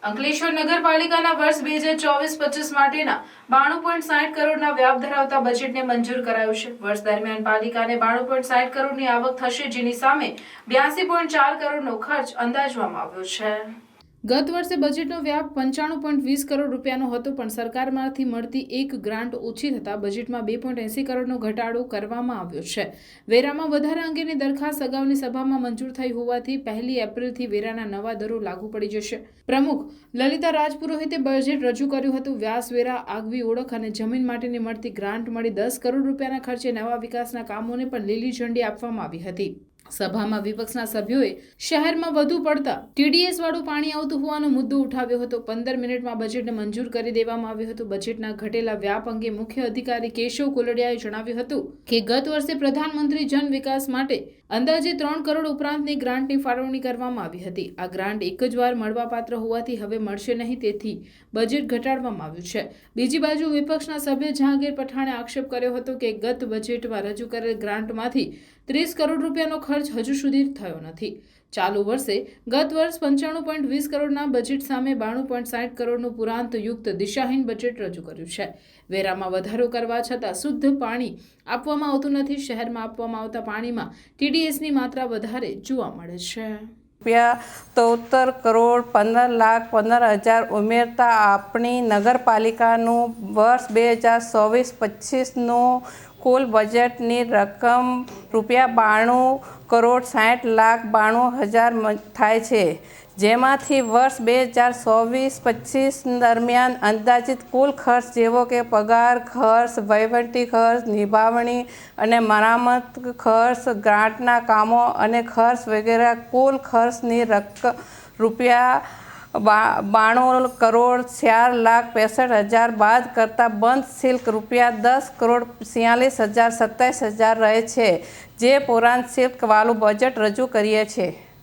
અંકલેશ્વર નગરપાલિકાના વર્ષ 2024-25 માટેના 92.60 કરોડના વ્યાપ ધરાવતા બજેટને મંજૂર કરાયું છે। વર્ષ દરમિયાન પાલિકાને 92.60 કરોડની આવક થશે, જેની સામે 82.4 કરોડનો ખર્ચ અંદાજવામાં આવ્યો છે। ગત વર્ષે બજેટનો વ્યાપ 95.20 કરોડ રૂપિયાનો હતો, પણ સરકારમાંથી મળતી એક ગ્રાન્ટ ઓછી થતાં બજેટમાં 2.80 કરોડનો ઘટાડો કરવામાં આવ્યો છે। વેરામાં વધારા અંગેની દરખાસ્ત અગાઉની સભામાં મંજૂર થઈ હોવાથી 1 એપ્રિલથી વેરાના નવા દરો લાગુ પડી જશે। પ્રમુખ લલિતા રાજપુરોહિતે બજેટ રજૂ કર્યું હતું। વ્યાસવેરા, આગવી ઓળખ અને જમીન માટેની મળતી ગ્રાન્ટ મળી 10 કરોડ રૂપિયાના ખર્ચે નવા વિકાસના કામોને પણ લીલી ઝંડી આપવામાં આવી હતી। સભામાં વિપક્ષના સભ્યોએ શહેરમાં વધુ પડતા ટીડીએસ વાળું પાણી આવતું હોવાનો મુદ્દો ઉઠાવ્યો હતો। 15 મિનિટમાં બજેટને મંજૂર કરી દેવામાં આવ્યું હતું। બજેટના ઘટેલા વ્યાપ અંગે મુખ્ય અધિકારી કેશવ કોલડિયાએ જણાવ્યું હતું કે ગત વર્ષે પ્રધાનમંત્રી જન વિકાસ માટે અંદાજે 3 કરોડ ઉપરાંતની ગ્રાન્ટની ફાળવણી કરવામાં આવી હતી। આ ગ્રાન્ટ એક જ વાર મળવાપાત્ર હોવાથી હવે મળશે નહીં, તેથી બજેટ ઘટાડવામાં આવ્યું છે। બીજી બાજુ વિપક્ષના સભ્ય જહાંગીર પઠાણે આક્ષેપ કર્યો હતો કે ગત બજેટમાં રજૂ કરેલ ગ્રાન્ટમાંથી 30 કરોડ રૂપિયાનો ખર્ચ હજુ સુધી થયો નથી। ચાલુ વર્ષે ગત વર્ષ 95.20 કરોડના બજેટ સામે 92.60 કરોડનું પુરાંતયુક્ત દિશાહીન બજેટ રજૂ કર્યું છે। વેરામાં વધારો કરવા છતાં શુદ્ધ પાણી આપવામાં આવતું નથી। શહેરમાં આપવામાં આવતા પાણીમાં ટીડીએસની માત્રા વધારે જોવા મળે છે। ₹73 કરોડ 15,15,000 ઉમેરતા આપણી નગરપાલિકાનું વર્ષ 2024-25નું કુલ બજેટની રકમ ₹92 કરોડ 60,92,000 થાય છે, જેમાંથી વર્ષ 2024-25 દરમિયાન અંદાજિત કુલ ખર્ચ જેવો કે પગાર ખર્ચ, વહીવટી ખર્ચ, નિભાવણી અને મરામત ખર્ચ, ગ્રાન્ટના કામો અને ખર્ચ વગેરે કુલ ખર્ચની ₹92 કરોડ 4,65,000 બાદ કરતાં બંધ શુલ્ક ₹10 કરોડ 46,027,000 રહે છે, જે પુરાંત શુલ્ક વાળું બજેટ રજૂ કરીએ છીએ।